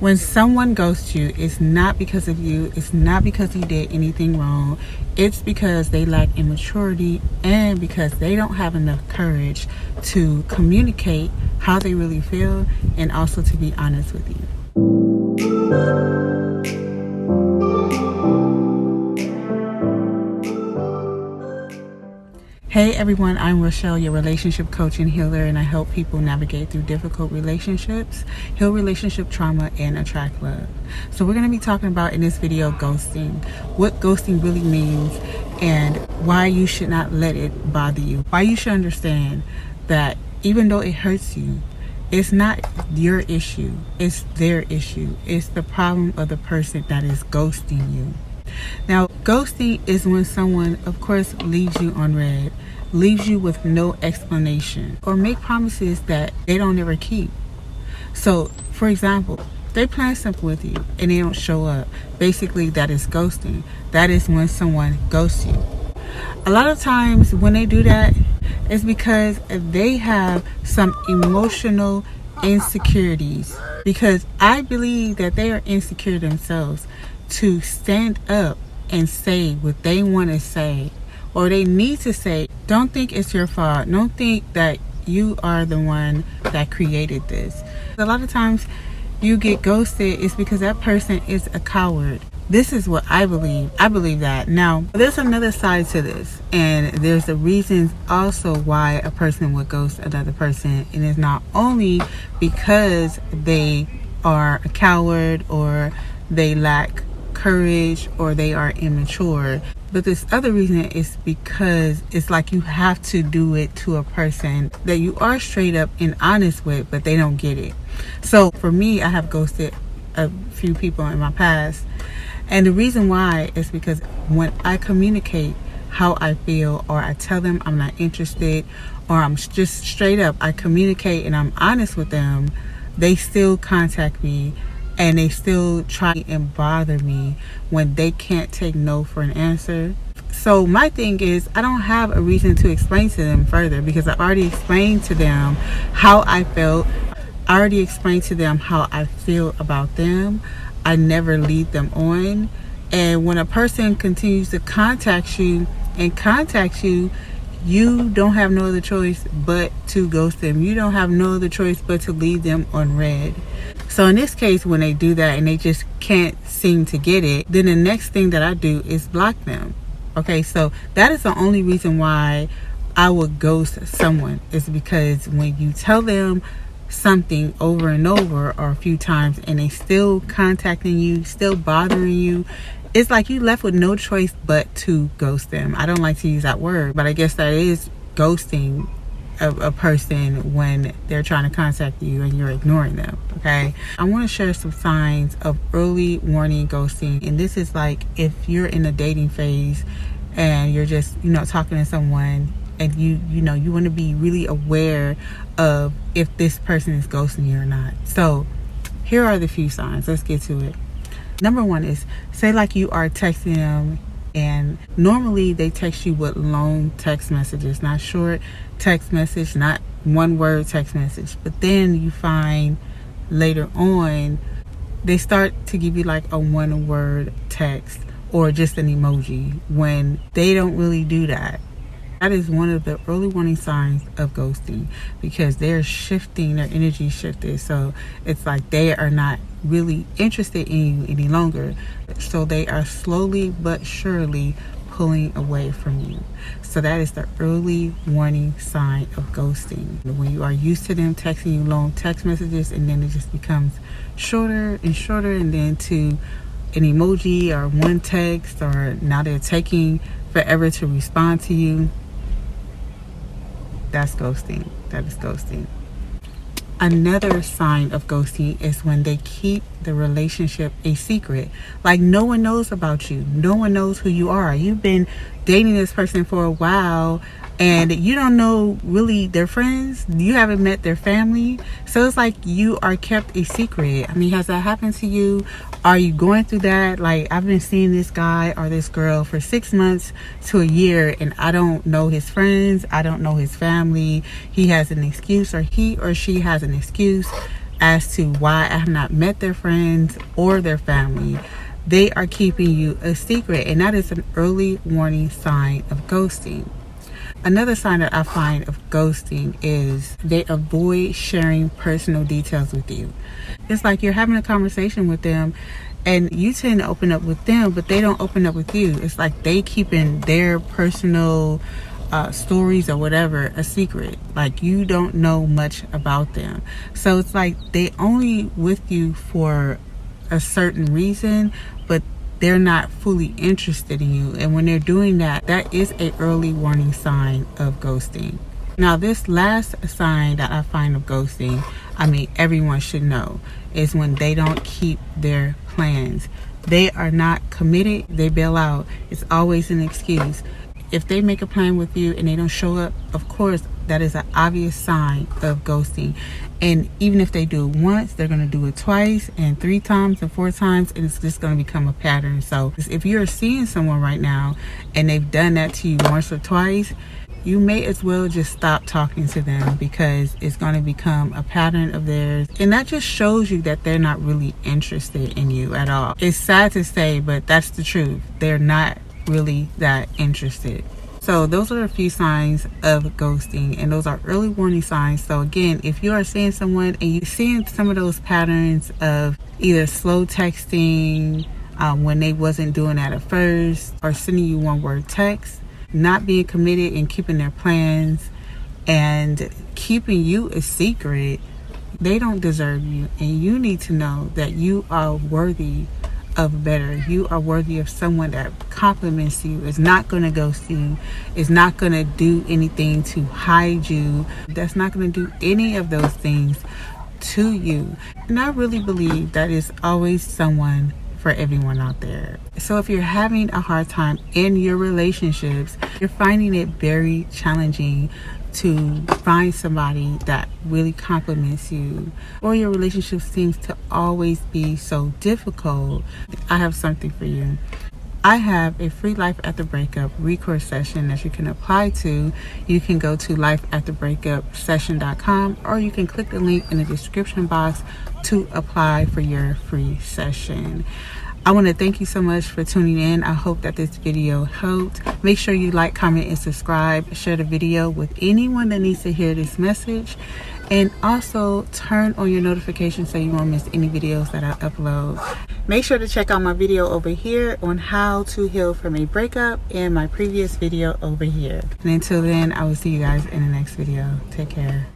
When someone ghosts you, it's not because of you. It's not because you did anything wrong. It's because they lack immaturity and because they don't have enough courage to communicate how they really feel and also to be honest with you. Hey everyone, I'm Rochelle, your relationship coach and healer, and I help people navigate through difficult relationships, heal relationship trauma, and attract love. So we're going to be talking about in this video ghosting, what ghosting really means, and why you should not let it bother you. Why you should understand that even though it hurts you, it's not your issue, it's their issue. It's the problem of the person that is ghosting you. Now, ghosting is when someone, of course, leaves you on red, leaves you with no explanation, or make promises that they don't ever keep. So, for example, they plan something with you and they don't show up. Basically, that is ghosting. That is when someone ghosts you. A lot of times when they do that, it's because they have some emotional insecurities. Because I believe that they are insecure themselves to stand up and say what they want to say or they need to say. Don't think it's your fault. Don't think that you are the one that created this. A lot of times you get ghosted is because that person is a coward. This is what I believe. I believe that. Now, there's another side to this, and there's the reasons also why a person would ghost another person, and it's not only because they are a coward or they lack courage or they are immature, but this other reason is because it's like you have to do it to a person that you are straight up and honest with, but they don't get it. So for me, I have ghosted a few people in my past, and the reason why is because when I communicate how I feel, or I tell them I'm not interested, or I'm just straight up, I communicate and I'm honest with them, they still contact me and they still try and bother me when they can't take no for an answer. So my thing is, I don't have a reason to explain to them further because I already explained to them how I felt. I already explained to them how I feel about them. I never lead them on. And when a person continues to contact you, you don't have no other choice but to ghost them. You don't have no other choice but to leave them on red. So in this case, when they do that and they just can't seem to get it, then the next thing that I do is block them. Okay, so that is the only reason why I would ghost someone, is because when you tell them something over and over or a few times and they still contacting you, still bothering you, it's like you left with no choice but to ghost them. I don't like to use that word, but I guess that is ghosting a person when they're trying to contact you and you're ignoring them. Okay, I want to share some signs of early warning ghosting, and this is like if you're in a dating phase and you're just talking to someone and you want to be really aware of if this person is ghosting you or not. So here are the few signs. Let's get to it. Number one is, say like you are texting them, and normally they text you with long text messages, not short text message, not one word text message. But then you find later on they start to give you like a one word text or just an emoji when they don't really do that. That is one of the early warning signs of ghosting, because they're shifting, their energy shifted. So it's like they are not really interested in you any longer. So they are slowly but surely pulling away from you. So that is the early warning sign of ghosting. When you are used to them texting you long text messages and then it just becomes shorter and shorter, and then to an emoji or one text, or now they're taking forever to respond to you. That's ghosting. That is ghosting. Another sign of ghosting is when they keep the relationship a secret. Like no one knows about you. No one knows who you are. You've been dating this person for a while and you don't know really their friends. You haven't met their family. So it's like you are kept a secret. I mean, has that happened to you? Are you going through that? Like, I've been seeing this guy or this girl for 6 months to a year and I don't know his friends. I don't know his family. He has an excuse, or he or she has an excuse. as to why I have not met their friends or their family. They are keeping you a secret, and that is an early warning sign of ghosting. Another sign that I find of ghosting is they avoid sharing personal details with you. It's like you're having a conversation with them and you tend to open up with them, but they don't open up with you. It's like they keeping their personal stories or whatever a secret. Like you don't know much about them. So it's like they only with you for a certain reason, but they're not fully interested in you. And when they're doing that, that is an early warning sign of ghosting. Now, this last sign that I find of ghosting, I mean, everyone should know, is when they don't keep their plans. They are not committed, they bail out. It's always an excuse. If they make a plan with you and they don't show up, of course, that is an obvious sign of ghosting. And even if they do it once, they're going to do it twice and 3 times and 4 times, and it's just going to become a pattern. So if you're seeing someone right now and they've done that to you once or twice, you may as well just stop talking to them, because it's going to become a pattern of theirs. And that just shows you that they're not really interested in you at all. It's sad to say, but that's the truth. They're not really that interested. So those are a few signs of ghosting, and those are early warning signs. So again, if you are seeing someone and you're seeing some of those patterns of either slow texting when they wasn't doing that at first, or sending you one-word text, not being committed and keeping their plans, and keeping you a secret, they don't deserve you. And you need to know that you are worthy of better. You are worthy of someone that compliments you, is not going to ghost you, is not going to do anything to hide you, that's not going to do any of those things to you. And I really believe that is always someone for everyone out there. So if you're having a hard time in your relationships, you're finding it very challenging to find somebody that really compliments you, or your relationship seems to always be so difficult, I have something for you. I have a free Life After Breakup Recourse session that you can apply to. You can go to lifeafterbreakupsession.com, or you can click the link in the description box to apply for your free session. I want to thank you so much for tuning in. I hope that this video helped. Make sure you like, comment, and subscribe. Share the video with anyone that needs to hear this message. And also turn on your notifications so you won't miss any videos that I upload. Make sure to check out my video over here on how to heal from a breakup, and my previous video over here. And until then, I will see you guys in the next video. Take care.